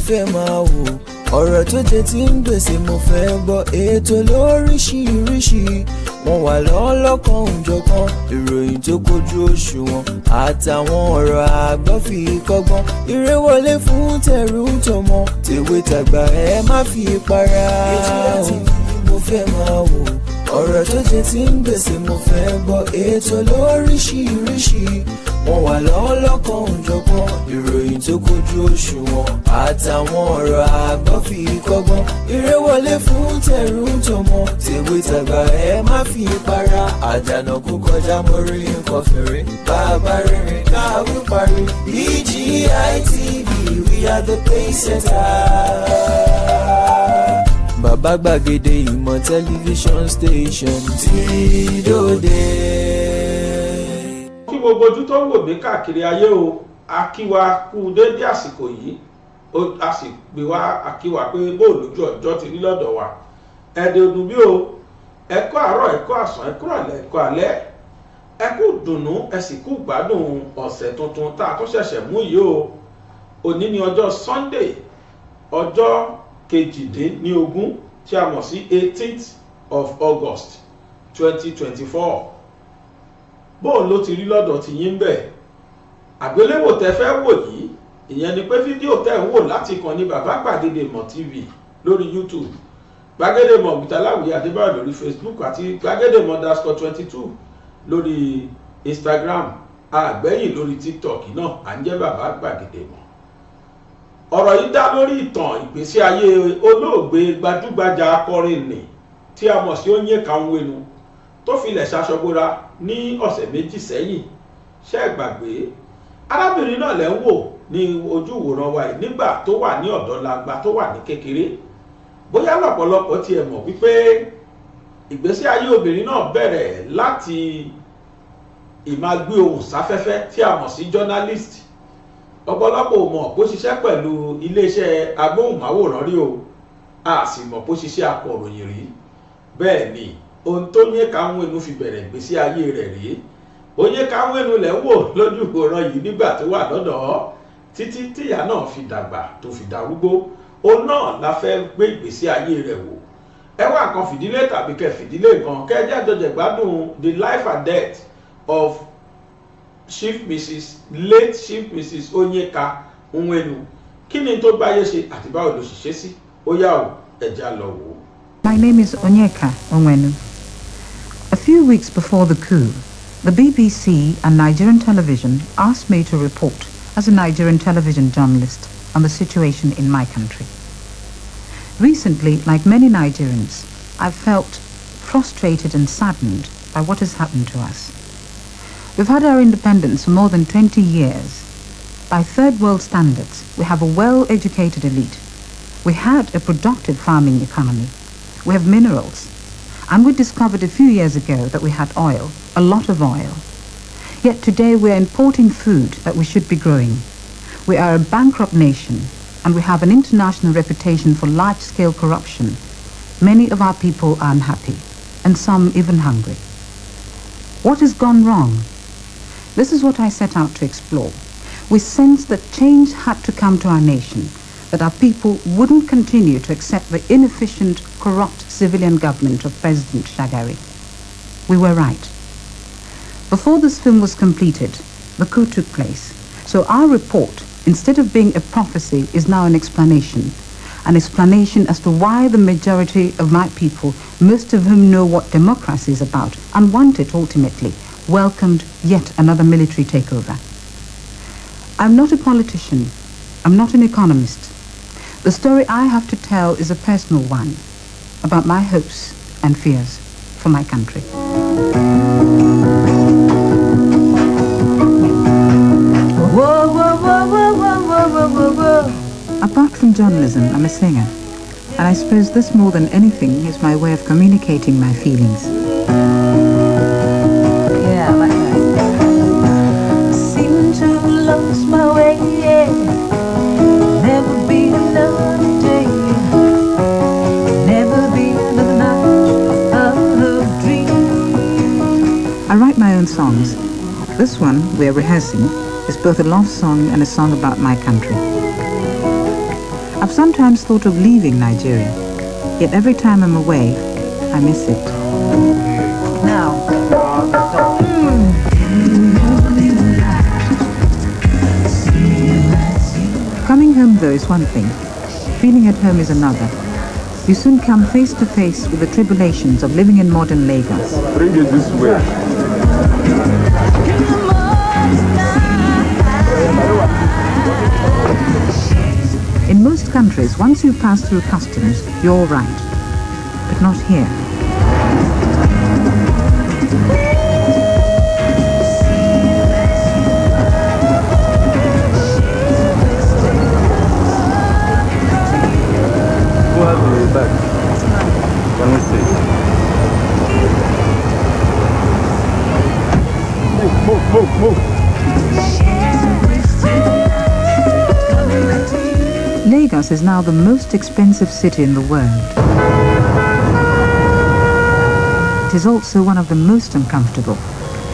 fẹ́ máa wò, ọ̀rọ̀ tó jẹ tí ń gbèsè mo fẹ́ gbọ́, ètò lóríṣiríṣi wọ́n wà lọ́lọ́kan òjọ̀kan, ìròyìn tó kojú òṣùwọ̀n àtàwọn ọ̀rọ̀ àgbọ́ fi kọ́gbọ́n, eré wọlé fún tẹ̀rù tọmọ, tèwe tàgbà ẹ má fi para. ètò mo fẹ́ máa wò, ọ̀rọ̀ tó jẹ tí ń gbèsè mo fẹ́ gbọ́, ètò lóríṣiríṣi wọ́n wà lọ́lọ́kan òjọ̀kan, ìròyìn tó kojú òṣùwọ̀n àtàwọn ọ̀rọ̀ àgbọ́ fi kọ́gbọ́n, eré wọlé fún tẹ̀rù tọmọ, tèwe tàgbà ẹ má fi para. Àjànàkú kọjá mórí nǹkan fèrè, bàbá rere káwí parí. BGI TV, we are the pace setter. Bàbá gbàgede ìmọ̀ tẹlifíṣọ̀n station tí dòde. Kí gbogbo ojú tó ń wò mí káàkiri ayé o, a kí wa kú dédé àsìkò yìí, a sì gbé wa a kí wa pé bóòlù ojú ọjọ́ ti rí lọ́dọ̀ wa. Ẹ̀dẹ̀ ọdún bí o, ẹ kú àárọ̀, ẹ kú àsán, ẹ kú ìrọ̀lẹ́, ẹ kú alẹ́, ẹ kú dùnnú, ẹ sì kú gbádùn ọ̀sẹ̀ tuntun tá a tún ṣẹ̀ṣẹ̀ mú yìí o. Òní ni ọjọ́ Sunday, ọjọ́ kejìdínlógún tí a mọ̀ sí 18th of August 2024. Bóun ló ti rí lọ́dọ̀ ti yín bẹ̀. Àgbéléwò tẹ́ fẹ́ wò yìí, ìyẹn ni pé fídíò tẹ́ ń wò láti kàn ní Bàbá Gbàgede Ìmọ̀ TV lórí YouTube, Gbàgede Ìmọ̀ Bùtàláwì Adébáyọ̀ lórí Facebook àti Gbàgede Ìmọ̀ _22 lórí Instagram, àgbẹ̀yìn lórí TikTok náà à ń jẹ́ Bàbá Gbàgede Ìmọ̀. Ọ̀rọ̀ yìí dá lórí ìtàn ìgbésí ayé olóògbé gbajúgbajà akọrin nì tí a mọ̀ sí Onyeka Nwenu tó filẹ̀ ṣaṣọgbóra ní ọ̀sẹ̀ méjì sẹ́yìn. Ṣé ẹ gbàgbé? Arábìnrin náà lẹ́ ń wò ní ojú ìwòran wa yìí nígbà tó wà ní ọ̀dọ́langba tó wà ní kékeré. Bóyá lọ́pọ̀lọpọ̀ tiẹ̀ mọ̀ wípé ìgbésí ayé obìnrin náà bẹ̀rẹ̀ láti ìmágbé ohùn sáfẹ́fẹ́ tí a mọ̀ sí journalist. Ọ̀pọ̀lọpọ̀ ò mọ̀ bó ṣiṣẹ́ pẹ̀lú iléeṣẹ́ agbóhùnmáwòrán rí o, a sì mọ̀ bó ṣiṣẹ́ akọ̀ròyìn rí. Bẹ́ẹ̀ ni ohun tó Onyeka Nwenu fi bẹ̀rẹ̀ ìgbésí ayé rẹ̀ rí. Onyeka Nwenu lẹ̀ ń wò lójú ìwòran yìí nígbà tó wà lọ́dọ̀ títí tíyà náà fi dàgbà tó fi darúgbó. Òun náà la fẹ́ gbé ìgbésí ayé rẹ̀ wò. Ẹ wá nǹkan fìdílé tàbí kẹ́ fìdílé nǹkan kẹ́ jẹ́ àjọjẹ̀ gbádùn the life and death of late Chief Mrs. Onyeka Nwenu. Kí ni tó gbáyé ṣe àti báwo ló ṣe ṣe sí? Ó yá o, ẹja lọ wò. My name is Onyeka Nwenu. A few weeks before the coup, the BBC and Nigerian television asked me to report as a Nigerian television journalist on the situation in my country. Recently, like many Nigerians, I've felt frustrated and saddened by what has happened to us. We've had our independence for more than 20 years. By third world standards, we have a well-educated elite. We had a productive farming economy. We have minerals. And we discovered a few years ago that we had oil, a lot of oil. Yet today we are importing food that we should be growing. We are a bankrupt nation, and we have an international reputation for large-scale corruption. Many of our people are unhappy, and some even hungry. What has gone wrong? This is what I set out to explore. We sensed that change had to come to our nation, that our people wouldn't continue to accept the inefficient, corrupt civilian government of President Shagari. We were right. Before this film was completed, the coup took place. So our report, instead of being a prophecy, is now an explanation as to why the majority of my people, most of whom know what democracy is about and want it ultimately, welcomed yet another military takeover. I'm not a politician. I'm not an economist. The story I have to tell is a personal one about my hopes and fears for my country. Whoa, whoa, whoa, whoa, whoa, whoa, whoa, whoa. Apart from journalism, I'm a singer. And I suppose this more than anything is my way of communicating my feelings. Yeah, I like that. Seem to have lost my way, yeah. Never be another day. Never be another night of a dream. I write my own songs. This one, we're rehearsing, is both a love song and a song about my country. I've sometimes thought of leaving Nigeria, yet every time I'm away, I miss it. Now. Coming home, though, is one thing. Feeling at home is another. You soon come face to face with the tribulations of living in modern Lagos. Bring it this way. In most countries, once you pass through customs, you're all right. But not here. Who has the bag? Can we see? Move. Lagos is now the most expensive city in the world. It is also one of the most uncomfortable,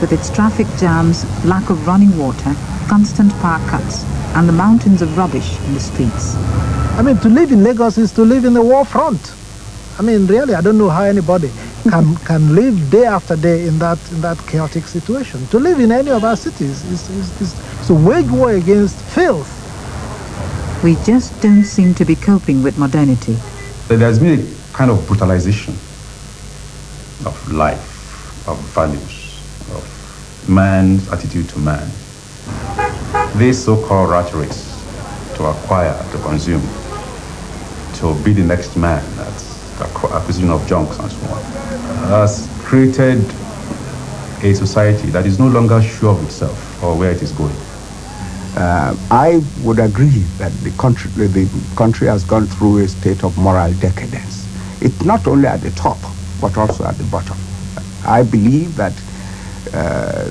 with its traffic jams, lack of running water, constant power cuts, and the mountains of rubbish in the streets. I mean, to live in Lagos is to live in the war front. I mean, really, I don't know how anybody can live day after day in that chaotic situation. To live in any of our cities is to wage war against filth. We just don't seem to be coping with modernity. There's been a kind of brutalization of life, of values, of man's attitude to man. This so-called rat race, to acquire, to consume, to be the next man, that's the acquisition of junks and so on, has created a society that is no longer sure of itself or where it is going. I would agree that the country has gone through a state of moral decadence. It's not only at the top, but also at the bottom. I believe that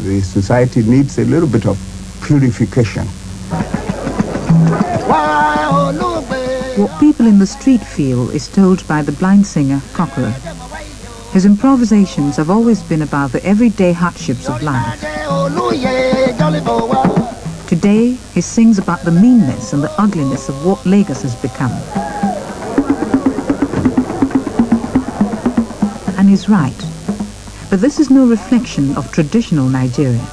the society needs a little bit of purification. What people in the street feel is told by the blind singer Kokoro. His improvisations have always been about the everyday hardships of life. Today, he sings about the meanness and the ugliness of what Lagos has become. And he's right. But this is no reflection of traditional Nigeria.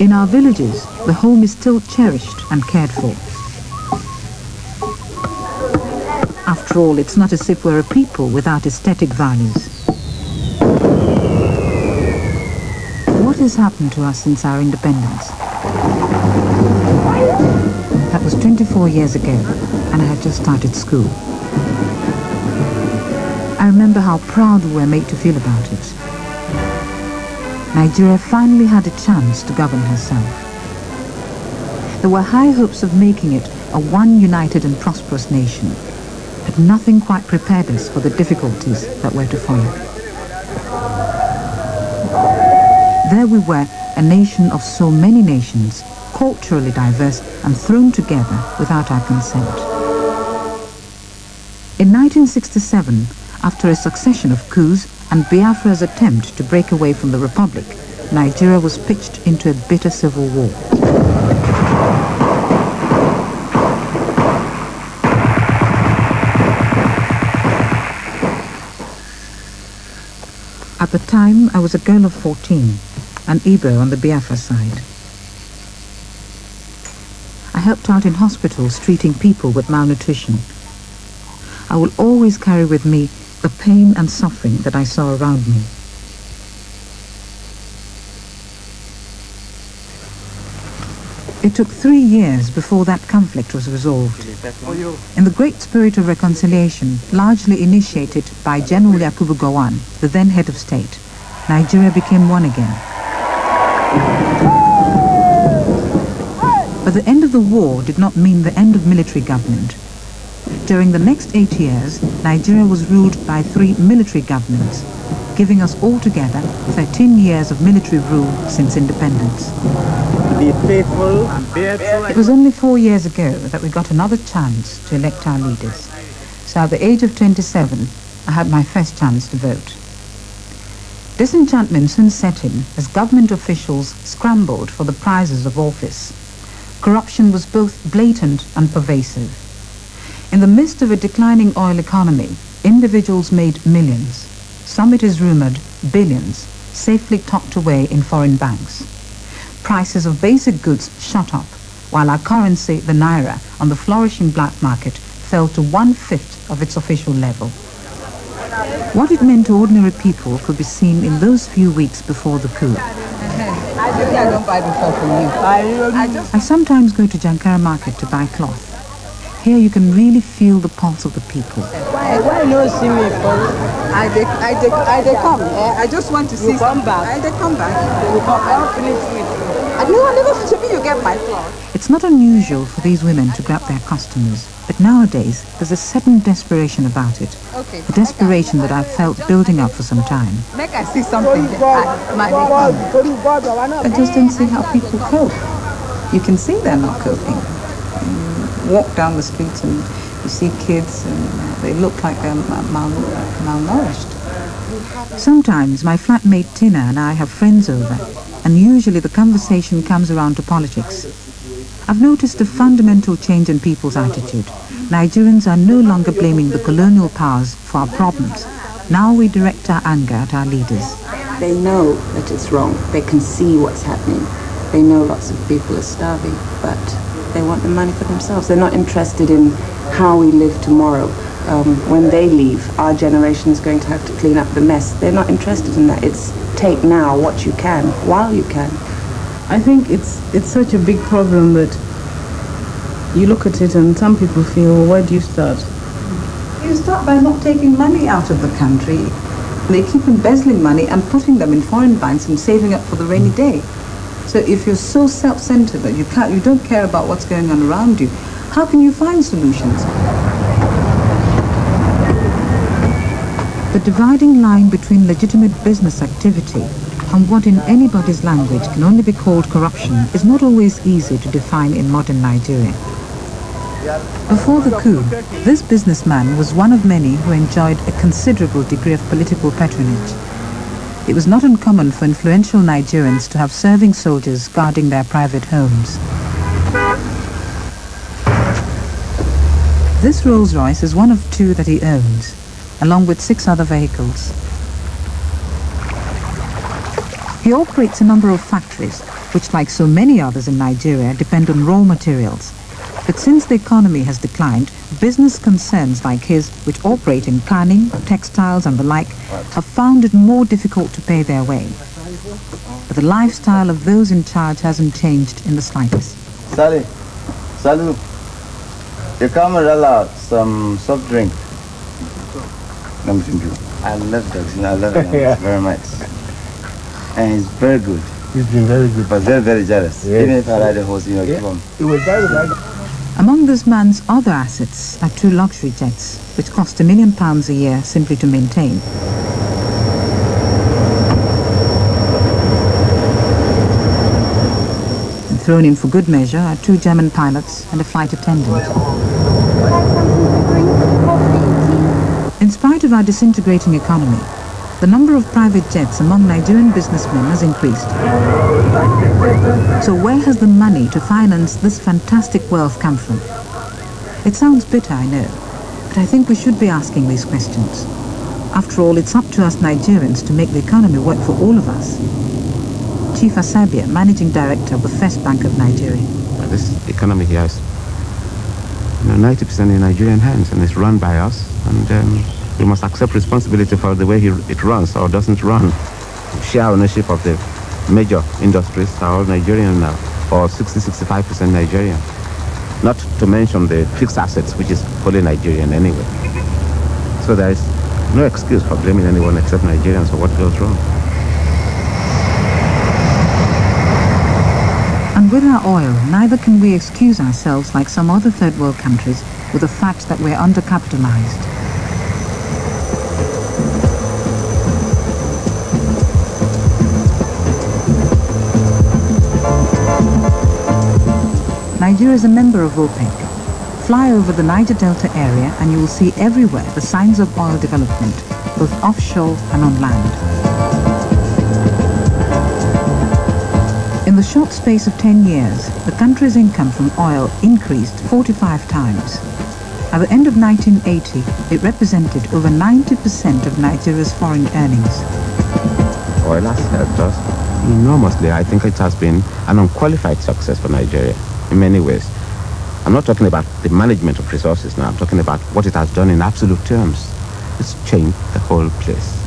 In our villages, the home is still cherished and cared for. After all, it's not as if we're a people without aesthetic values. What has happened to us since our independence? That was 24 years ago, and I had just started school. I remember how proud we were made to feel about it. Nigeria finally had a chance to govern herself. There were high hopes of making it a one united and prosperous nation, but nothing quite prepared us for the difficulties that were to follow. There we were, a nation of so many nations, culturally diverse and thrown together without our consent. In 1967, after a succession of coups and Biafra's attempt to break away from the Republic, Nigeria was pitched into a bitter civil war. At the time, I was a girl of 14, an Igbo on the Biafra side. I helped out in hospitals treating people with malnutrition. I will always carry with me the pain and suffering that I saw around me. It took 3 years before that conflict was resolved. In the great spirit of reconciliation, largely initiated by General Yakubu Gowon, the then head of state, Nigeria became one again. But the end of the war did not mean the end of military government. During the next 8 years, Nigeria was ruled by 3 military governments, giving us altogether 13 years of military rule since independence. Be faithful and bear true. It was only 4 years ago that we got another chance to elect our leaders. So at the age of 27, I had my first chance to vote. Disenchantment soon set in as government officials scrambled for the prizes of office. corruption was both blatant and pervasive. In the midst of a declining oil economy, individuals made millions, some it is rumored billions, safely tucked away in foreign banks. Prices of basic goods shot up, while our currency, the naira, on the flourishing black market fell to 1/5 of its official level. What it meant to ordinary people could be seen in those few weeks before the coup. I don't buy before from you. I sometimes go to Jankara market to buy cloth. Here you can really feel the pulse of the people. Why no see me for? I come. I just want to see. You come back. They come back. They will come. I'll finish with you. I never to me you get my cloth. It's not unusual for these women to grab their customers, but nowadays there's a certain desperation about it. Okay. A desperation that I've felt building up for some time. Make I see something. I just don't see how people cope. You can see they're not coping. You walk down the streets and you see kids and they look like they're malnourished. Sometimes my flatmate Tina and I have friends over, and usually the conversation comes around to politics. I've noticed a fundamental change in people's attitude. Nigerians are no longer blaming the colonial powers for our problems. Now we direct our anger at our leaders. They know that it's wrong. They can see what's happening. They know lots of people are starving, but they want the money for themselves. They're not interested in how we live tomorrow. When they leave, our generation is going to have to clean up the mess. They're not interested in that. It's take now what you can, while you can. I think it's such a big problem that you look at it and some people feel, well, where do you start? You start by not taking money out of the country. They keep embezzling money and putting them in foreign banks and saving up for the rainy day. So if you're so self-centered that you don't care about what's going on around you, how can you find solutions? The dividing line between legitimate business activity and what in anybody's language can only be called corruption is not always easy to define in modern Nigeria. Before the coup, this businessman was one of many who enjoyed a considerable degree of political patronage. It was not uncommon for influential Nigerians to have serving soldiers guarding their private homes. This Rolls-Royce is one of two that he owns, along with 6 other vehicles. He operates a number of factories, which, like so many others in Nigeria, depend on raw materials. But since the economy has declined, business concerns like his, which operate in planning, textiles and the like, have found it more difficult to pay their way. But the lifestyle of those in charge hasn't changed in the slightest. Sally, Salu, you come and allow some soft drink. I love dogs, I love them very much. And it's very good. He's been very good. But very, very jealous. Yes. Even if I ride a horse, give him. He was very good. Among this man's other assets are 2 luxury jets, which cost £1 million a year simply to maintain. And thrown in for good measure are 2 German pilots and a flight attendant. In spite of our disintegrating economy, the number of private jets among Nigerian businessmen has increased. So where has the money to finance this fantastic wealth come from? It sounds bitter, I know, but I think we should be asking these questions. After all, it's up to us Nigerians to make the economy work for all of us. Chief Asabia, Managing Director of the First Bank of Nigeria. This economy here is 90% in Nigerian hands, and it's run by us, and we must accept responsibility for the way it runs or doesn't run. Share ownership of the major industries are all Nigerian now, or 60-65% Nigerian. Not to mention the fixed assets, which is fully Nigerian anyway. So there is no excuse for blaming anyone except Nigerians for what goes wrong. And with our oil, neither can we excuse ourselves like some other third world countries with the fact that we're undercapitalized. Nigeria is a member of OPEC. Fly over the Niger Delta area and you will see everywhere the signs of oil development, both offshore and on land. In the short space of 10 years, the country's income from oil increased 45 times. At the end of 1980, it represented over 90% of Nigeria's foreign earnings. Oil has helped us enormously. I think it has been an unqualified success for Nigeria in many ways. I'm not talking about the management of resources now. I'm talking about what it has done in absolute terms. It's changed the whole place.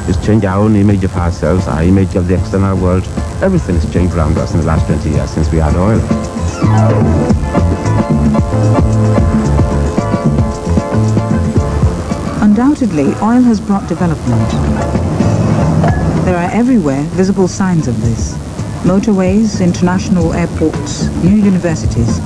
It's changed our own image of ourselves, our image of the external world. Everything has changed around us in the last 20 years since we had oil. Undoubtedly, oil has brought development. There are everywhere visible signs of this. Motorways, international airports, new universities.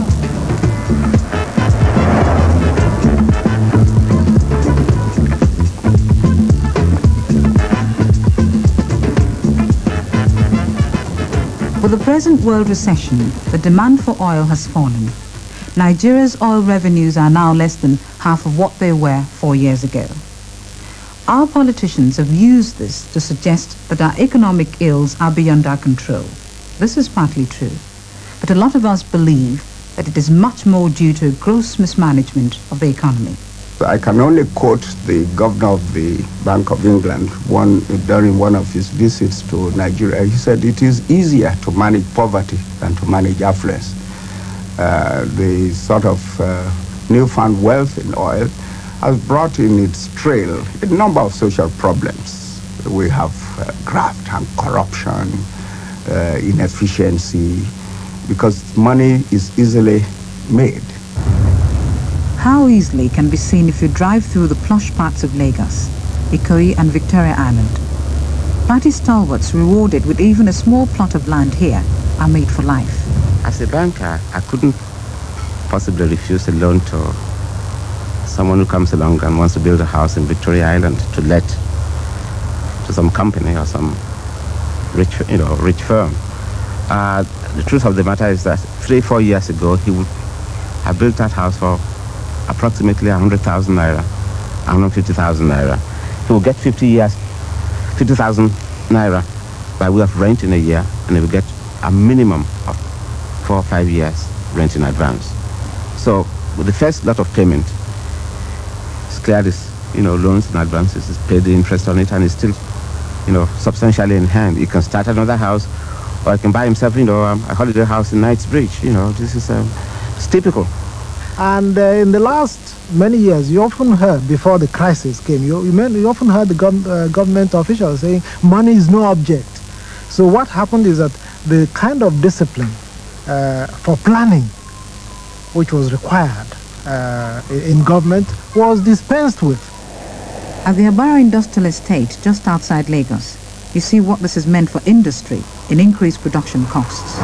With the present world recession, the demand for oil has fallen. Nigeria's oil revenues are now less than half of what they were 4 years ago. Our politicians have used this to suggest that our economic ills are beyond our control. This is partly true, but a lot of us believe that it is much more due to gross mismanagement of the economy. I can only quote the governor of the Bank of England during one of his visits to Nigeria. He said it is easier to manage poverty than to manage affluence. The sort of newfound wealth in oil has brought in its trail a number of social problems. We have graft and corruption, inefficiency, because money is easily made. How easily can be seen if you drive through the plush parts of Lagos, Ikoyi and Victoria Island. Party stalwarts rewarded with even a small plot of land here are made for life. As a banker, I couldn't possibly refuse a loan to someone who comes along and wants to build a house in Victoria Island to let to some company or some rich firm. The truth of the matter is that 3-4 years ago, he would have built that house for approximately 100,000 naira, 150,000 naira. He will get 50,000 naira by way of rent in a year, and he will get a minimum of 4 or 5 years rent in advance. So with the first lot of payment, he's cleared his loans and advances, he's paid the interest on it, and it's still substantially in hand. He can start another house, or he can buy himself a holiday house in Knightsbridge. This is it's typical. And in the last many years, you often heard, before the crisis came, you often heard the government officials saying money is no object. So what happened is that the kind of discipline for planning which was required in government was dispensed with. At the Abara Industrial Estate, just outside Lagos, you see what this has meant for industry in increased production costs.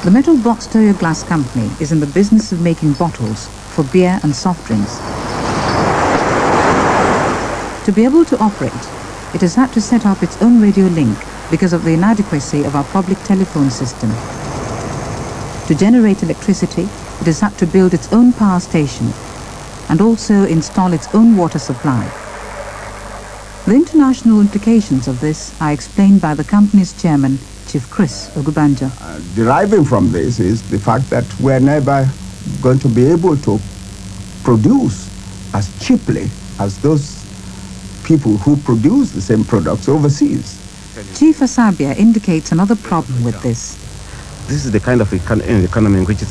The Metal Box Toyo Glass Company is in the business of making bottles for beer and soft drinks. To be able to operate, it has had to set up its own radio link because of the inadequacy of our public telephone system. To generate electricity, it has had to build its own power station and also install its own water supply. The international implications of this are explained by the company's chairman, Chief Chris Ogubanjo. Deriving from this is the fact that we're never going to be able to produce as cheaply as those people who produce the same products overseas. Chief Asabia indicates another problem with this. This is the kind of economy in which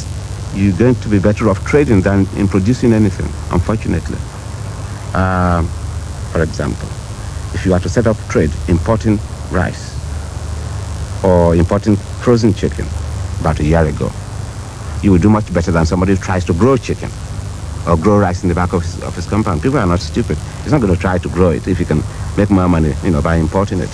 you're going to be better off trading than in producing anything, unfortunately. For example, if you are to set up trade importing rice or importing frozen chicken about a year ago, you will do much better than somebody who tries to grow chicken or grow rice in the back of his compound. People are not stupid. He's not going to try to grow it if he can make more money, by importing it.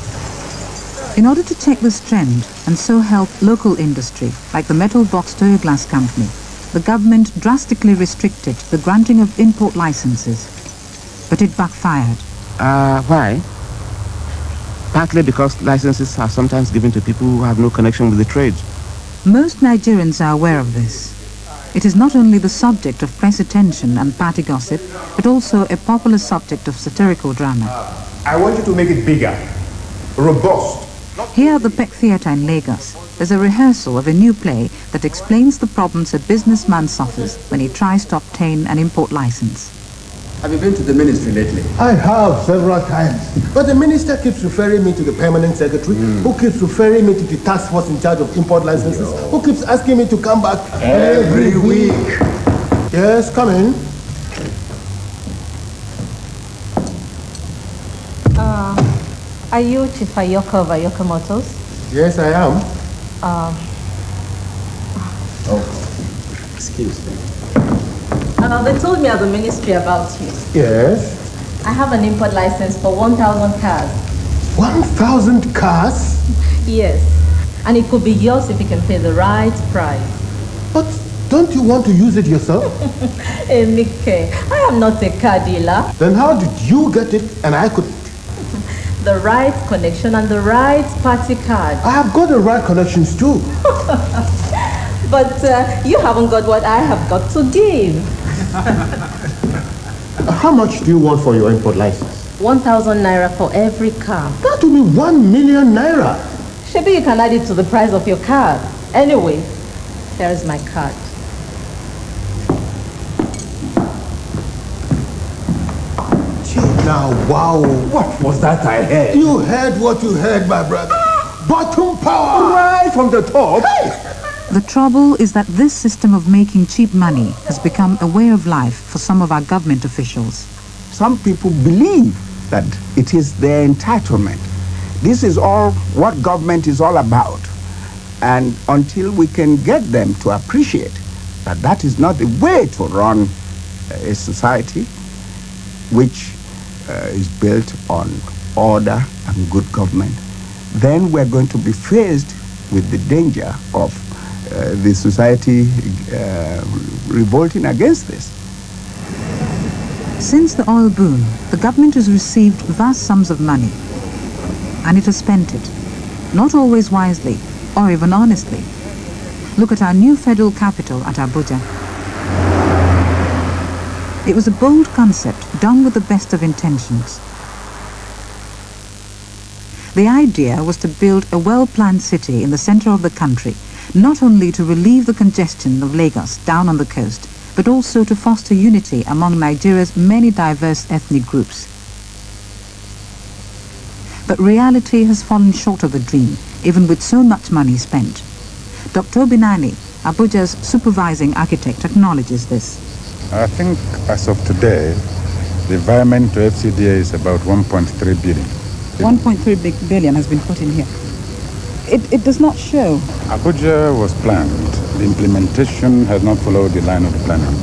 In order to check this trend and so help local industry, like the Metal Box Toyo Glass Company, the government drastically restricted the granting of import licenses. But it backfired. Why? Partly because licenses are sometimes given to people who have no connection with the trade. Most Nigerians are aware of this. It is not only the subject of press attention and party gossip, but also a popular subject of satirical drama. I want you to make it bigger, robust. Here at the Peck Theatre in Lagos, there's a rehearsal of a new play that explains the problems a businessman suffers when he tries to obtain an import license. Have you been to the ministry lately? I have several times. But the minister keeps referring me to the permanent secretary, who keeps referring me to the task force in charge of import licenses, who keeps asking me to come back every week. Yes, come in. Are you Chief Ayoka of Ayoka Motors? Yes, I am. Excuse me. They told me at the ministry about you. Yes. I have an import license for 1,000 cars. 1,000 cars? Yes. And it could be yours if you can pay the right price. But don't you want to use it yourself? Hey, Mickey, I am not a car dealer. Then how did you get it and I couldn't? The right connection and the right party card. I have got the right connections too. But you haven't got what I have got to give. How much do you want for your import license? 1,000 naira for every car. That will be 1 million naira. Maybe you can add it to the price of your car. Anyway, here is my card. Now, wow. What was that I heard? You heard what you heard, my brother. Bottom power. Right from the top. Hey. The trouble is that this system of making cheap money has become a way of life for some of our government officials. Some people believe that it is their entitlement. This is all what government is all about. And until we can get them to appreciate that that is not the way to run a society which is built on order and good government, then we're going to be faced with the danger of the society revolting against this. Since the oil boom, the government has received vast sums of money, and it has spent it, not always wisely or even honestly. Look at our new federal capital at Abuja. It was a bold concept done with the best of intentions. The idea was to build a well-planned city in the center of the country, not only to relieve the congestion of Lagos down on the coast, but also to foster unity among Nigeria's many diverse ethnic groups. But reality has fallen short of the dream, even with so much money spent. Dr. Binani, Abuja's supervising architect, acknowledges this. I think as of today, the environment to FCDA is about 1.3 billion. 1.3 billion has been put in here. It does not show. Abuja was planned. The implementation has not followed the line of the planning.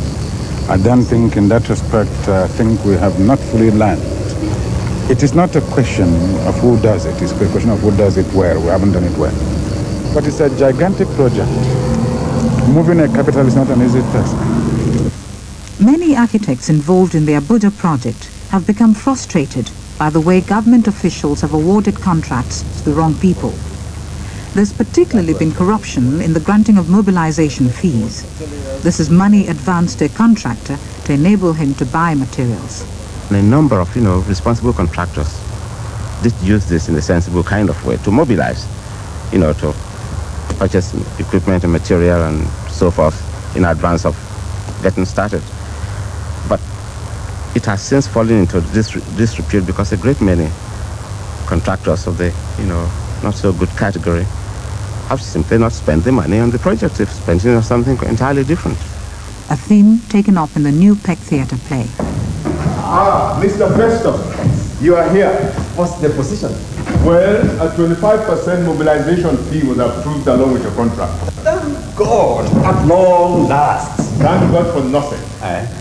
I don't think in that respect, I think we have not fully learned. It is not a question of who does it. It's a question of who does it where. We haven't done it well. But it's a gigantic project. Moving a capital is not an easy task. Many architects involved in the Abuja project have become frustrated by the way government officials have awarded contracts to the wrong people. There's particularly been corruption in the granting of mobilization fees. This is money advanced to a contractor to enable him to buy materials. And a number of, responsible contractors did use this in a sensible kind of way to mobilize, to purchase equipment and material and so forth in advance of getting started. But it has since fallen into disrepute because a great many contractors of the, not so good category have simply not spent the money on the project. They've spent it on something entirely different. A theme taken up in the new Peck Theatre play. Ah, Mr. Festus, you are here. What's the position? Well, a 25% mobilization fee was approved along with your contract. Thank God, at long last. Thank God for nothing.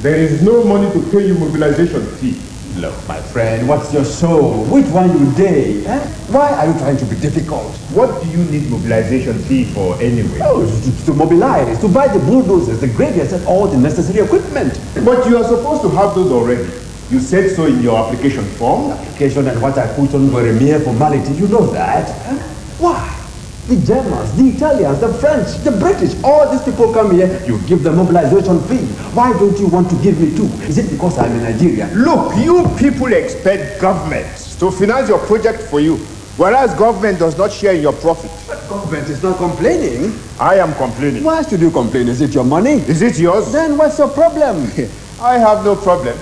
There is no money to pay you mobilization fee. Look, my friend, what's your show? Which one you day? Why are you trying to be difficult? What do you need mobilization fee for anyway? Oh, to mobilize, to buy the bulldozers, the graders, and all the necessary equipment. But you are supposed to have those already. You said so in your application form. Application and what I put on were a mere formality, you know that. Why? The Germans, the Italians, the French, the British, all these people come here, you give them mobilization fee. Why don't you want to give me too? Is it because I'm in Nigeria? Look, you people expect governments to finance your project for you, whereas government does not share in your profit. But government is not complaining. I am complaining. Why should you complain? Is it your money? Is it yours? Then what's your problem? I have no problem.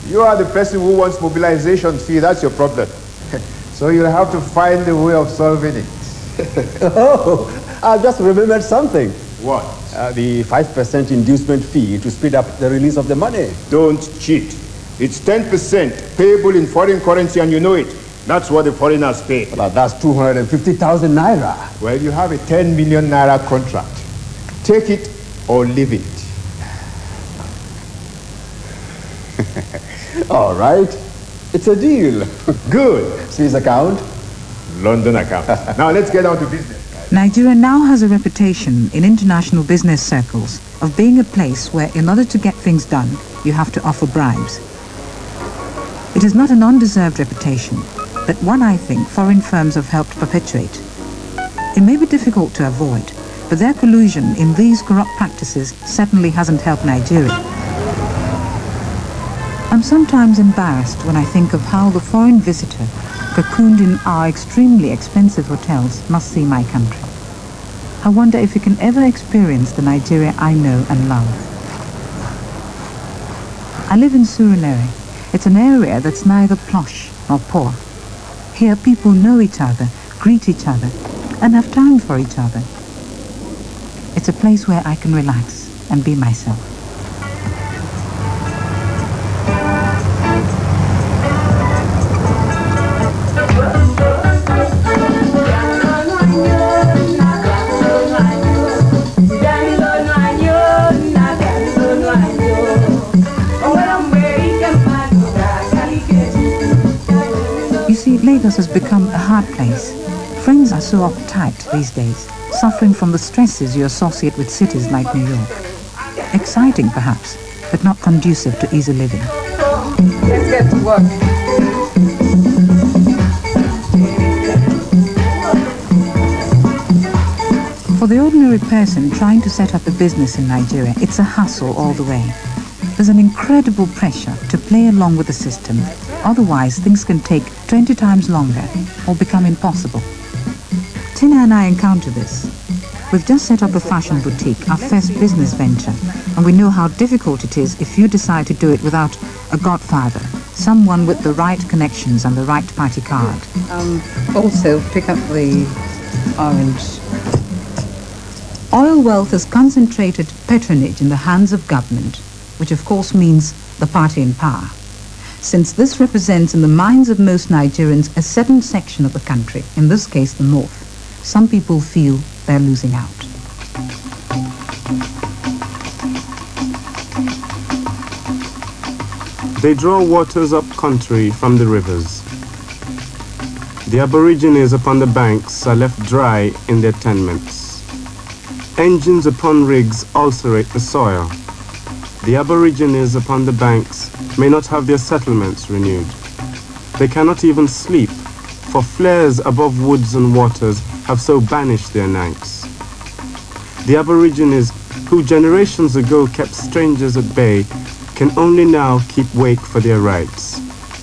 You are the person who wants mobilization fee. That's your problem. So you'll have to find a way of solving it. Oh, I just remembered something. What? The 5% inducement fee to speed up the release of the money. Don't cheat. It's 10% payable in foreign currency and you know it. That's what the foreigners pay. Well, that's 250,000 naira. Well, you have a 10 million naira contract. Take it or leave it. All right. It's a deal. Good. Swiss account? London account. Now let's get on to business. Nigeria now has a reputation in international business circles of being a place where, in order to get things done, you have to offer bribes. It is not an undeserved reputation, but one I think foreign firms have helped perpetuate. It may be difficult to avoid, but their collusion in these corrupt practices certainly hasn't helped Nigeria. I'm sometimes embarrassed when I think of how the foreign visitor, cocooned in our extremely expensive hotels, must see my country. I wonder if you can ever experience the Nigeria I know and love. I live in Surulere. It's an area that's neither plush nor poor. Here people know each other, greet each other, and have time for each other. It's a place where I can relax and be myself. Lagos has become a hard place. Friends are so uptight these days, suffering from the stresses you associate with cities like New York. Exciting perhaps, but not conducive to easy living. Let's get to work. For the ordinary person trying to set up a business in Nigeria, it's a hassle all the way. There's an incredible pressure to play along with the system. Otherwise, things can take 20 times longer or become impossible. Tina and I encounter this. We've just set up a fashion boutique, our first business venture, and we know how difficult it is if you decide to do it without a godfather, someone with the right connections and the right party card. Also, pick up the orange. Oil wealth has concentrated patronage in the hands of government, which of course means the party in power. Since this represents in the minds of most Nigerians a certain section of the country, in this case the north, some people feel they're losing out. They draw waters up country from the rivers. The Aborigines upon the banks are left dry in their tenements. Engines upon rigs ulcerate the soil. The Aborigines upon the banks may not have their settlements renewed. They cannot even sleep, for flares above woods and waters have so banished their nights. The Aborigines, who generations ago kept strangers at bay, can only now keep wake for their rights.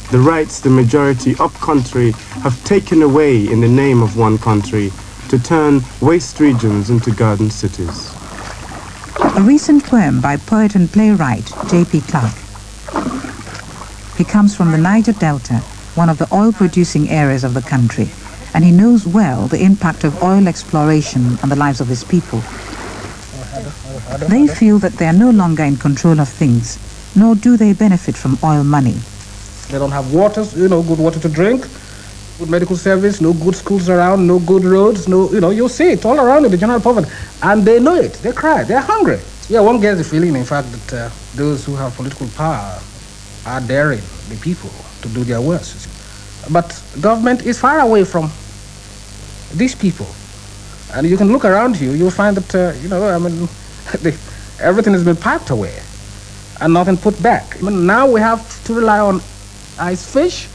The rights the majority up-country have taken away in the name of one country to turn waste regions into garden cities. A recent poem by poet and playwright J.P. Clark. He comes from the Niger Delta, one of the oil-producing areas of the country, and he knows well the impact of oil exploration on the lives of his people. They feel that they are no longer in control of things, nor do they benefit from oil money. They don't have water, good water to drink, good medical service, no good schools around, no good roads, you'll see it all around in the general poverty. And they know it, they cry, they're hungry. Yeah, one gets the feeling, in fact, that those who have political power are daring the people to do their worst. But government is far away from these people. And you can look around you, you'll find that, everything has been packed away and nothing put back. Now we have to rely on ice fish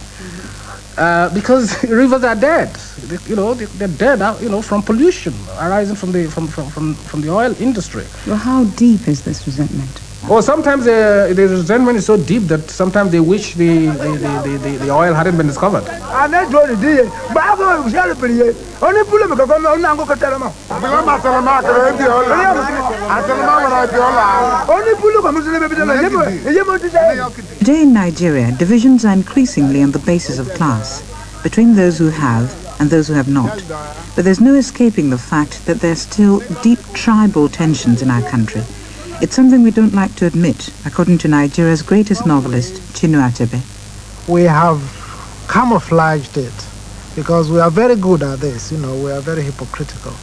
because rivers are dead. They're dead, from pollution arising from the oil industry. Well, how deep is this resentment? Well, sometimes the resentment is so deep that sometimes they wish the oil hadn't been discovered. Today in Nigeria, divisions are increasingly on the basis of class, between those who have and those who have not. But there's no escaping the fact that there's still deep tribal tensions in our country. It's something we don't like to admit, according to Nigeria's greatest novelist, Chinua Achebe. We have camouflaged it because we are very good at this, we are very hypocritical.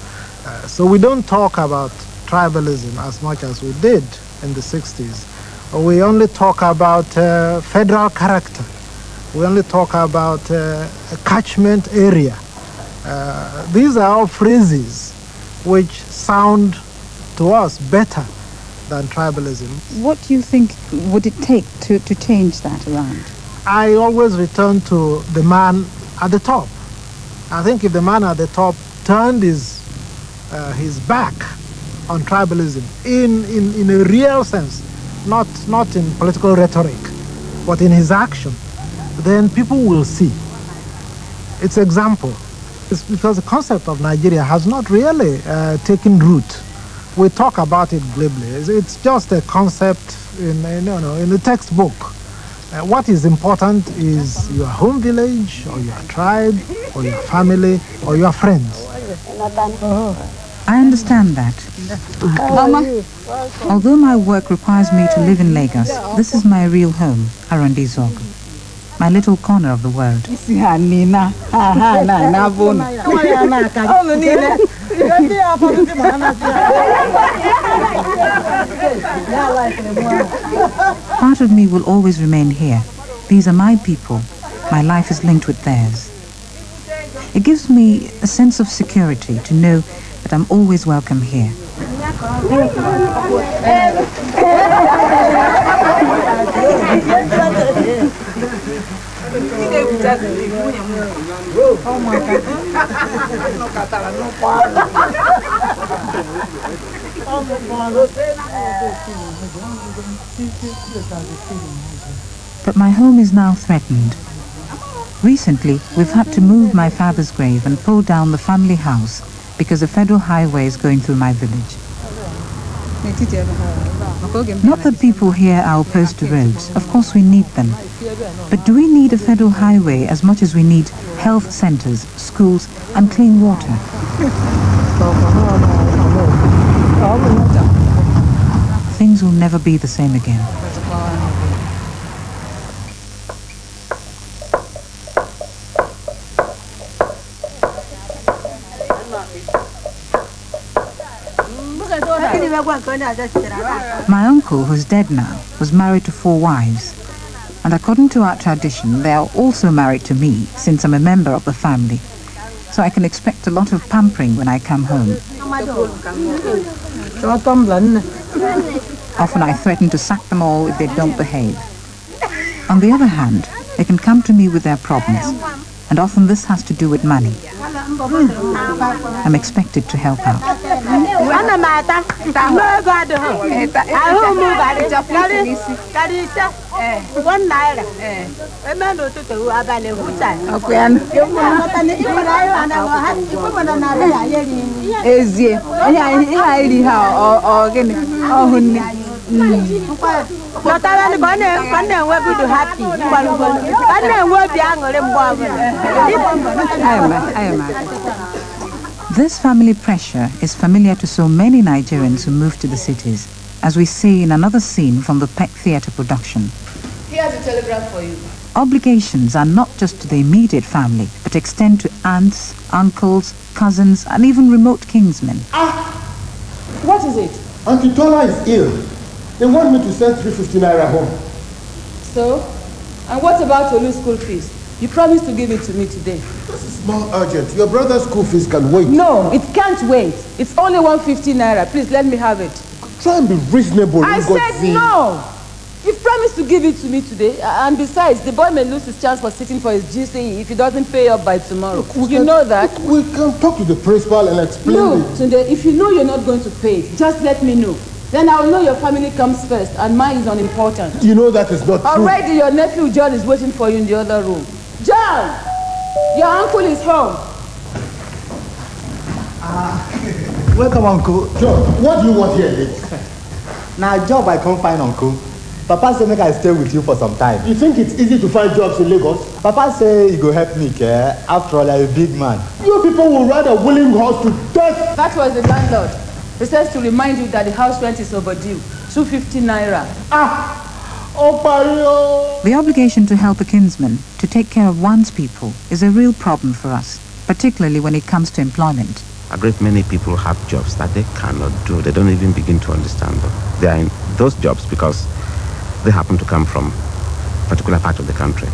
So we don't talk about tribalism as much as we did in the 60s. We only talk about federal character. We only talk about a catchment area. These are all phrases which sound to us better than tribalism. What do you think would it take to change that around? I always return to the man at the top. I think if the man at the top turned his back on tribalism in a real sense, not in political rhetoric, but in his action, then people will see its example. It's because the concept of Nigeria has not really taken root. We talk about it glibly. It's just a concept in the textbook. What is important is your home village, or your tribe, or your family, or your friends. I understand that. Mama, although my work requires me to live in Lagos, this is my real home, Arundi Zogu. My little corner of the world. Part of me will always remain here. These are my people. My life is linked with theirs. It gives me a sense of security to know that I'm always welcome here. But my home is now threatened. Recently, we've had to move my father's grave and pull down the family house because a federal highway is going through my village. Not that people here are opposed to roads. Of course we need them. But do we need a federal highway as much as we need health centers, schools, and clean water? Things will never be the same again. My uncle, who's dead now, was married to 4 wives. And according to our tradition, they are also married to me, since I'm a member of the family. So I can expect a lot of pampering when I come home. Often I threaten to sack them all if they don't behave. On the other hand, they can come to me with their problems, and often this has to do with money. I'm expected to help out. This family pressure is familiar to so many Nigerians who move to the cities, as we see in another scene from the Peck Theatre production. Here's a telegram for you. Obligations are not just to the immediate family, but extend to aunts, uncles, cousins, and even remote kinsmen. What is it? Auntie Tola is ill. They want me to send 350 naira home. So? And what about Olu's school fees? You promised to give it to me today. This is more urgent. Your brother's school fees can wait. No, it can't wait. It's only 150 naira. Please let me have it. Try and be reasonable. I said no! You've promised to give it to me today, and besides, the boy may lose his chance for sitting for his GCE if he doesn't pay up by tomorrow. You know that? We can talk to the principal and explain No, it. Tunde, if you know you're not going to pay it, just let me know. Then I'll know your family comes first, and mine is unimportant. You know that is not true. Already, your nephew John is waiting for you in the other room. John! Your uncle is home. Welcome, Uncle. John, what do you want here, Now, job I can't find, Uncle. Papa say make I stay with you for some time. You think it's easy to find jobs in Lagos? Papa say he go help me, care. After all, I'm a big man. You people will ride a willing horse to death. That was the landlord. He says to remind you that the house rent is overdue. 250 naira. The obligation to help a kinsman, to take care of one's people, is a real problem for us, particularly when it comes to employment. A great many people have jobs that they cannot do. They don't even begin to understand them. They are in those jobs because they happen to come from a particular part of the country.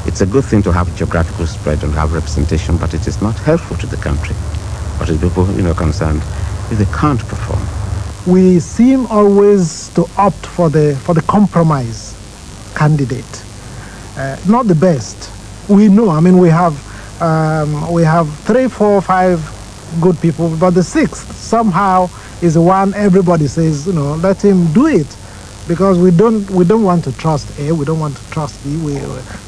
It's a good thing to have geographical spread and have representation, but it is not helpful to the country or to the people concerned if they can't perform. We seem always to opt for the compromise candidate, not the best. We know. I mean, we have 3, 4, 5 good people, but the sixth somehow is the one everybody says, let him do it, because we don't want to trust A, we don't want to trust B.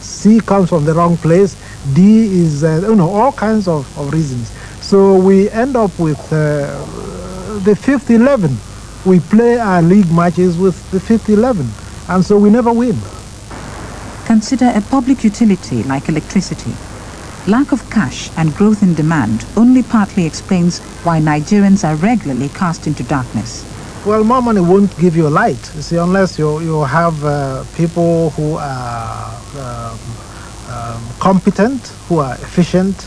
C comes from the wrong place. D is all kinds of reasons. So we end up with the fifth 11. We play our league matches with the fifth 11, and so we never win. Consider a public utility like electricity. Lack of cash and growth in demand only partly explains why Nigerians are regularly cast into darkness. Well, more money won't give you light, you see, unless you have people who are competent, who are efficient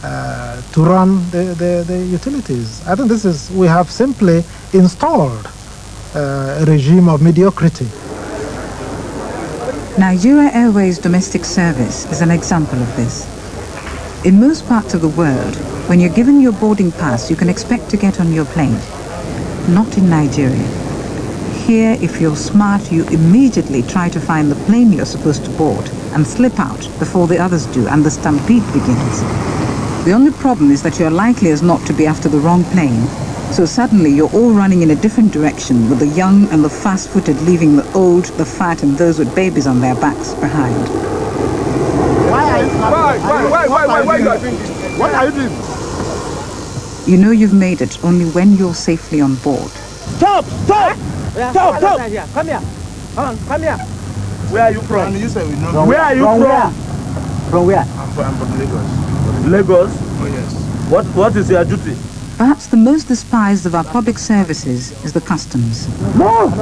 to run the utilities. I think we have simply installed a regime of mediocrity. Nigeria Airways domestic service is an example of this. In most parts of the world, when you're given your boarding pass, you can expect to get on your plane. Not in Nigeria. Here, if you're smart, you immediately try to find the plane you're supposed to board and slip out before the others do, and the stampede begins. The only problem is that you're likely as not to be after the wrong plane, so suddenly you're all running in a different direction, with the young and the fast-footed leaving the old, the fat, and those with babies on their backs behind. Why you are doing this? What are you doing? You know you've made it only when you're safely on board. Stop! Stop! Stop! Stop! Come here. Come here. Where are you from? You say we know. Where are you from? From where? I'm from Lagos. Lagos? Oh yes. What is your duty? Perhaps the most despised of our public services is the customs. Move!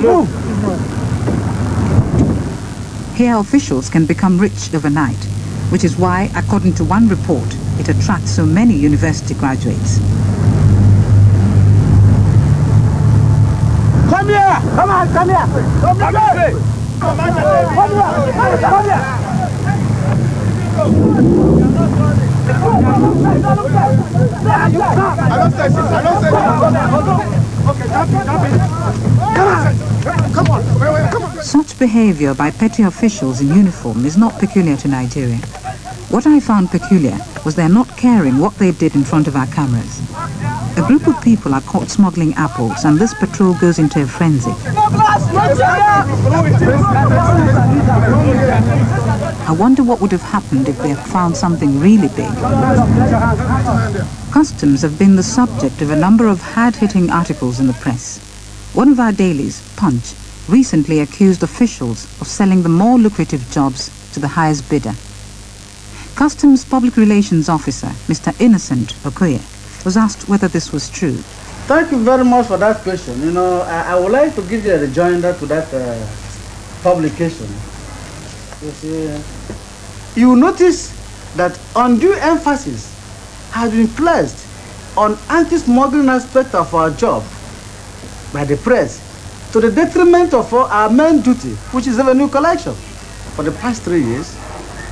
Move! Here officials can become rich overnight, which is why, according to one report, it attracts so many university graduates. Come here! Come on, come here! Come here! Come here! Come here! Such behavior by petty officials in uniform is not peculiar to Nigeria. What I found peculiar was their not caring what they did in front of our cameras. A group of people are caught smuggling apples, and this patrol goes into a frenzy. I wonder what would have happened if they had found something really big. Customs have been the subject of a number of hard-hitting articles in the press. One of our dailies, Punch, recently accused officials of selling the more lucrative jobs to the highest bidder. Customs Public Relations Officer, Mr. Innocent Okoye, was asked whether this was true. Thank you very much for that question. I would like to give you a rejoinder to that publication. You see, you notice that undue emphasis has been placed on anti-smuggling aspect of our job by the press to the detriment of our main duty, which is revenue collection. For the past 3 years,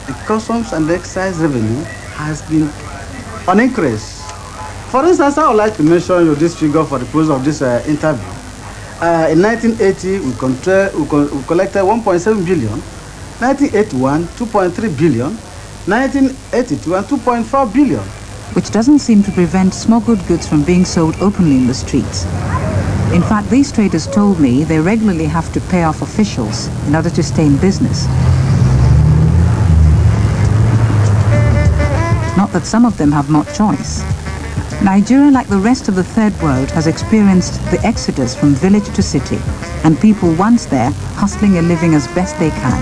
the customs and excise revenue has been on increase. For instance, I would like to mention you this figure for the purpose of this interview. In 1980, we collected 1.7 billion. 1981, 2.3 billion. 1982, and 2.4 billion. Which doesn't seem to prevent smuggled goods from being sold openly in the streets. In fact, these traders told me they regularly have to pay off officials in order to stay in business. Not that some of them have not choice. Nigeria, like the rest of the third world, has experienced the exodus from village to city, and people once there hustling a living as best they can.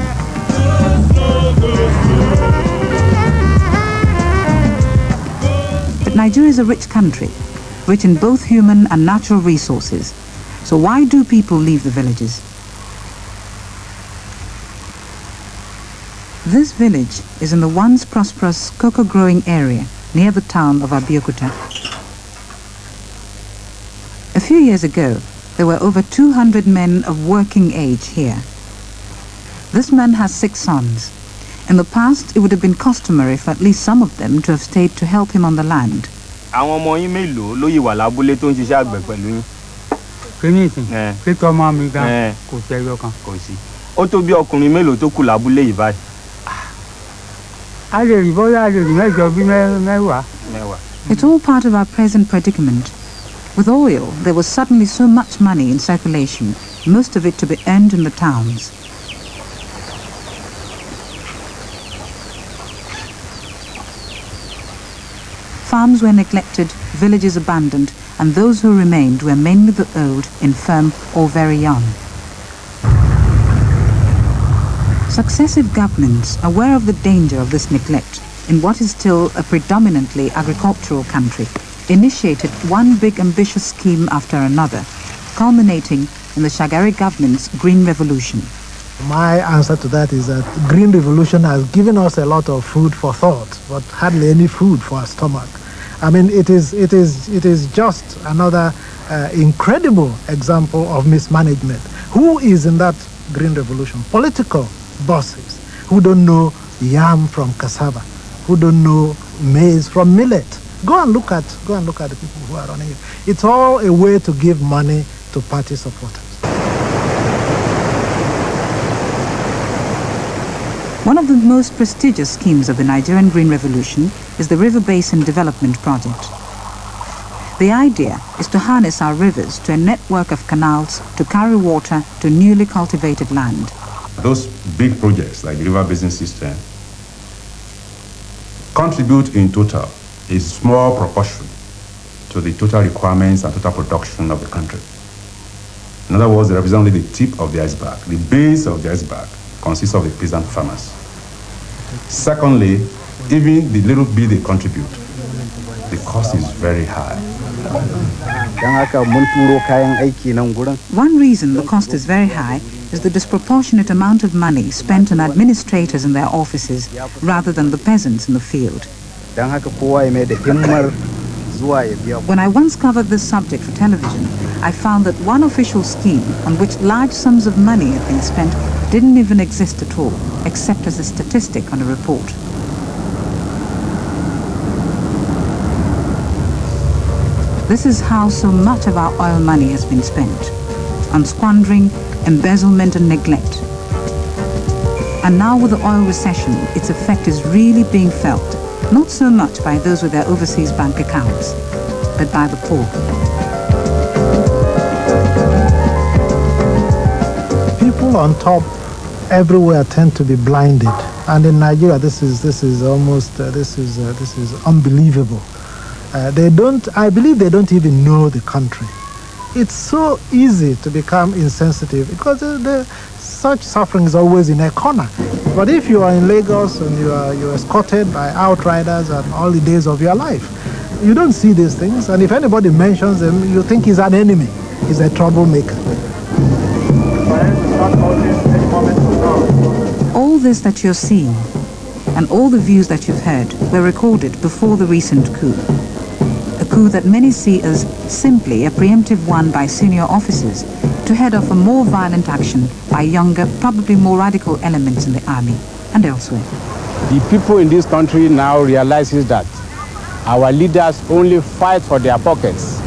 But Nigeria is a rich country, rich in both human and natural resources. So why do people leave the villages? This village is in the once prosperous cocoa-growing area near the town of Abuja. A few years ago, there were over 200 men of working age here. This man has 6 sons. In the past, it would have been customary for at least some of them to have stayed to help him on the land. Àwọn ọmọ yín mélòó ló yìí wà lábúlé tó ń ṣiṣẹ́ àgbẹ̀ pẹ̀lú yín? Kíní ìsìn, kíkọ́ ọmọ mi gan kò tẹ́yọ kan. Kò sí. Ó tó bí ọkùnrin mélòó tó kù lábúlé yìí báyìí? A lè rí bóyá a lè rí mẹ́jọ bí mẹ́wàá. It's all part of our present predicament. With oil, there was suddenly so much money in circulation, most of it to be earned in the towns. Farms were neglected, villages abandoned, and those who remained were mainly the old, infirm, or very young. Successive governments, aware of the danger of this neglect in what is still a predominantly agricultural country, initiated one big ambitious scheme after another, culminating in the Shagari government's Green Revolution. My answer to that is that Green Revolution has given us a lot of food for thought, but hardly any food for our stomach. I mean, it is just another incredible example of mismanagement. Who is in that Green Revolution? Political bosses who don't know yam from cassava, who don't know maize from millet. Go and look at the people who are running it. It's all a way to give money to party supporters. One of the most prestigious schemes of the Nigerian Green Revolution is the River Basin Development Project. The idea is to harness our rivers to a network of canals to carry water to newly cultivated land. Those big projects like the River Basin System contribute in total a small proportion to the total requirements and total production of the country. In other words, they represent only the tip of the iceberg. The base of the iceberg consists of the peasant farmers. Secondly, even the little bit they contribute, the cost is very high. One reason the cost is very high is the disproportionate amount of money spent on administrators in their offices rather than the peasants in the field. When I once covered this subject for television, I found that one official scheme on which large sums of money had been spent didn't even exist at all, except as a statistic on a report. This is how so much of our oil money has been spent, on squandering, embezzlement and neglect. And now with the oil recession, its effect is really being felt, not so much by those with their overseas bank accounts, but by the poor. People on top everywhere tend to be blinded, and in Nigeria this is unbelievable. I believe they don't even know the country. It's so easy to become insensitive because such suffering is always in a corner. But if you are in Lagos and you're escorted by outriders and all the days of your life, you don't see these things, and if anybody mentions them, you think he's an enemy, he's a troublemaker. All this that you're seeing and all the views that you've heard were recorded before the recent coup. A coup that many see as simply a preemptive one by senior officers to head off a more violent action by younger, probably more radical elements in the army and elsewhere. The people in this country now realizes that our leaders only fight for their pockets,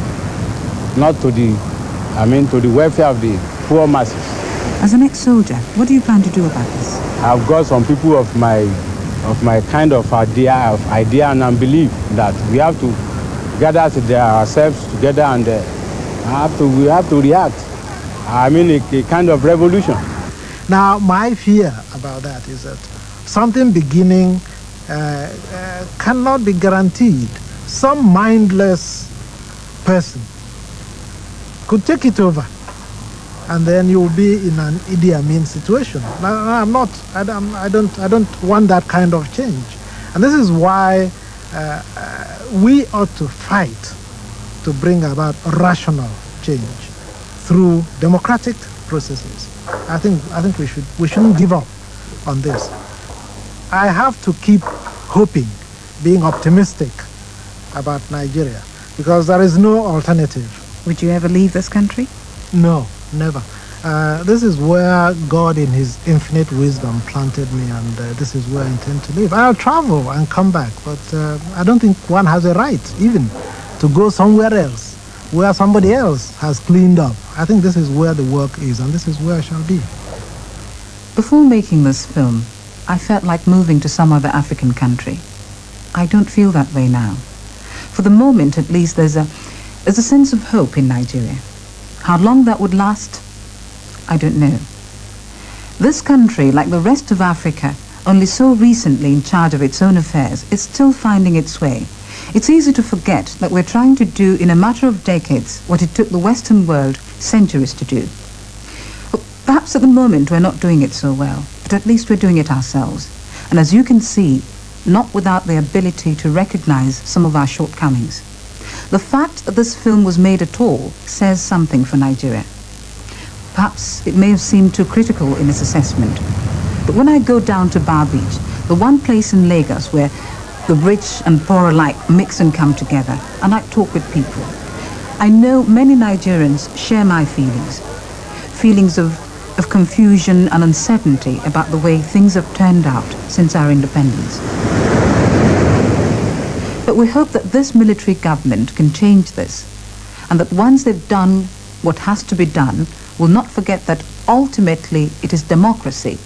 not to the to the welfare of the poor masses. As an ex-soldier, what do you plan to do about this? I've got some people of my kind of idea and belief that we have to gather ourselves together and we have to react. A kind of revolution. Now, my fear about that is that something beginning cannot be guaranteed. Some mindless person could take it over, and then you will be in an Idi Amin situation. Now, I don't want that kind of change, and this is why we ought to fight to bring about rational change through democratic processes. I think we shouldn't give up on this. I have to keep hoping, being optimistic about Nigeria, because there is no alternative. Would you ever leave this country? No, never. This is where God in his infinite wisdom planted me, and this is where I intend to live. I'll travel and come back, but I don't think one has a right even to go somewhere else where somebody else has cleaned up. I think this is where the work is, and this is where I shall be. Before making this film, I felt like moving to some other African country. I don't feel that way now. For the moment, at least, there's a sense of hope in Nigeria. How long that would last, I don't know. This country, like the rest of Africa, only so recently in charge of its own affairs, is still finding its way. It's easy to forget that we're trying to do in a matter of decades what it took the Western world centuries to do. But perhaps at the moment we're not doing it so well, but at least we're doing it ourselves. And as you can see, not without the ability to recognize some of our shortcomings. The fact that this film was made at all says something for Nigeria. Perhaps it may have seemed too critical in its assessment, but when I go down to Bar Beach, the one place in Lagos where the rich and poor alike mix and come together, and I talk with people, I know many Nigerians share my feelings of confusion and uncertainty about the way things have turned out since our independence. But we hope that this military government can change this, and that once they've done what has to be done, will not forget that ultimately it is democracy,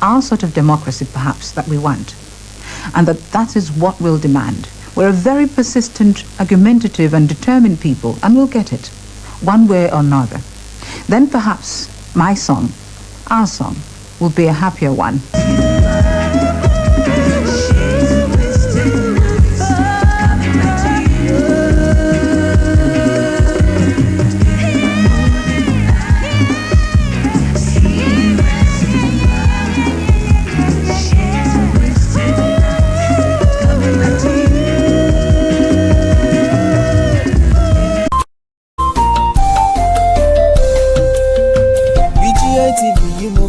our sort of democracy perhaps, that we want, and that is what we'll demand. We're a very persistent, argumentative and determined people, and we'll get it, one way or another. Then perhaps my song, our song, will be a happier one.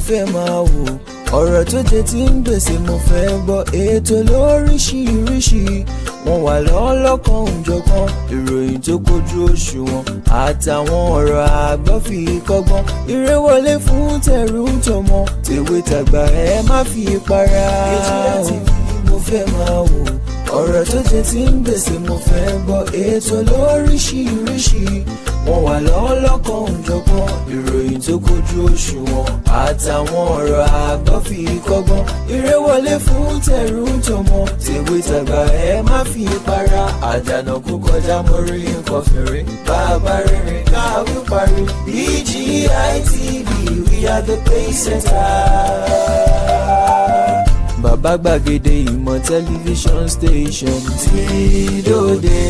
fẹ́ máa wò ọ̀rọ̀ tó jẹ tí ń gbèsè mo fẹ́ gbọ́ ètò lóríṣiríṣi wọ́n wà lọ́lọ́kan òjọ̀kan ìròyìn tó kojú òṣùwọ̀n àtàwọn ọ̀rọ̀ àgbọ́ fi kọ́gbọ́n eré wọlé fún tẹ̀rù tọmọ tèwe tàgbà ẹ má fi para ètò mo fẹ́ máa wò ọ̀rọ̀ tó jẹ tí ń gbèsè mo fẹ́ gbọ́ ètò lóríṣiríṣi wọ́n wà lọ́lọ́kan òjọ̀kan ìròyìn tó kojú òṣùwọ̀n àtàwọn ọ̀rọ̀ àgbọ́ fi kọ́gbọ́n eré wọlé fún tẹ̀rù tọmọ tèwe tàgbà ẹ má fi para àdànà kó kọjá mórí nǹkan fèrè bàbá rere káwí parí BGI TV we are the pace setter. Bàbá gbàgede ìmọ̀ tẹlifíṣọ̀n station tí dòde.